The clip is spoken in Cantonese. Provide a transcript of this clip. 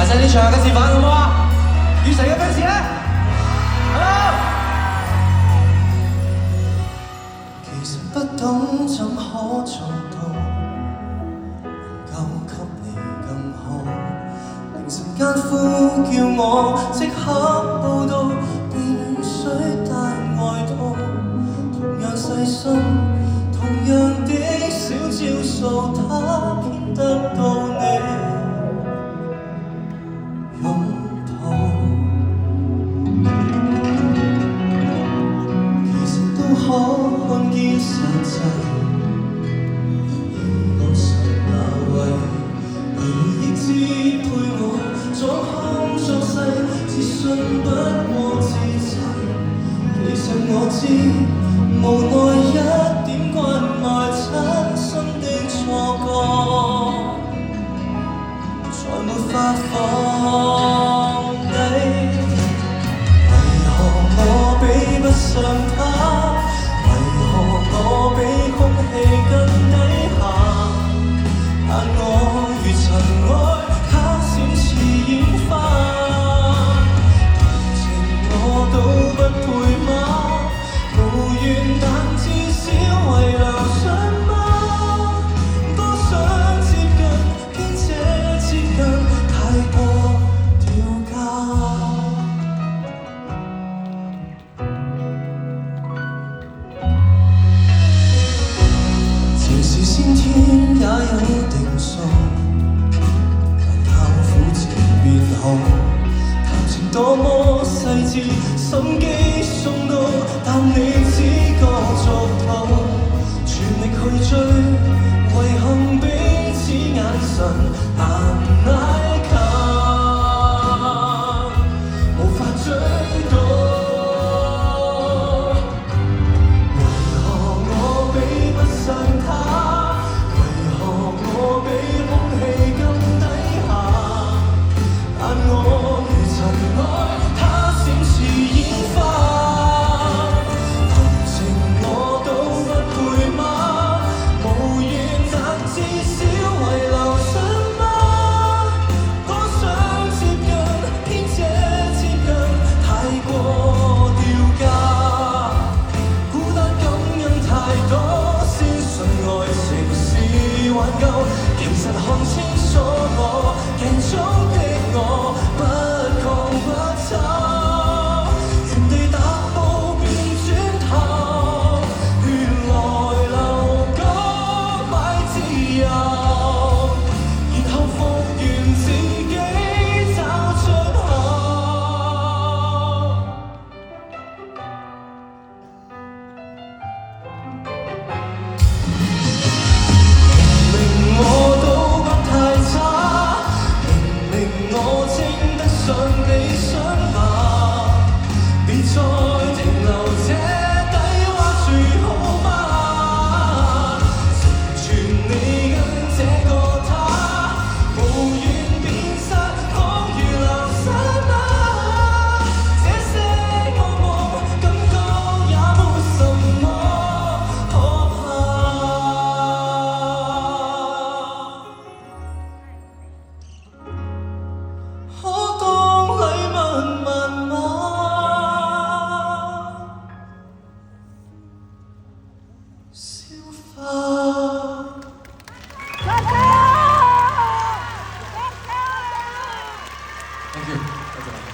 細啲唱嘅示範好唔好啊？雨神嘅 fans 咧，好。其實不懂怎可做到，能夠給你更好。凌晨間呼叫我，即刻報到，被暖水帶外套，同樣細心，同樣的小招數，他偏得到你。可看見實際，而我實那位，回憶支配我，左空左西，自信不過自制。其實我知，無奈一點關愛產生的錯覺，再沒法放低。為何我比不上他？我比空氣更低下，但我如塵埃，它閃似煙花。同情我都不配嗎？無緣，但至少遺留什麼？多想接近，偏這接近太過掉價。先天也有定數，但靠苦漸變好。談情多麼細緻，心機送到，但你只覺俗套。全力去追，遺憾彼此眼神難挨近，無法追到。為何我比不上他？我比空氣更低下，但我如塵埃，它閃似煙花。同情我都不配嗎？無緣，但至少遺留什麼？多想接近，偏這接近太過掉價。孤單感恩太多，先信愛情是挽救。其實看清楚我，鏡中的我不狂不走，原地踏步便轉頭，原來流港買自由，然後復原自己找出口。明我都不太差，明我稱得上理想吧，別再停留這低窪處好嗎？成全你跟這個他，無緣變失，仿如流沙嗎？這些惡夢感覺也沒什麼可怕。可當禮物問嗎？消化。Thank you，多謝。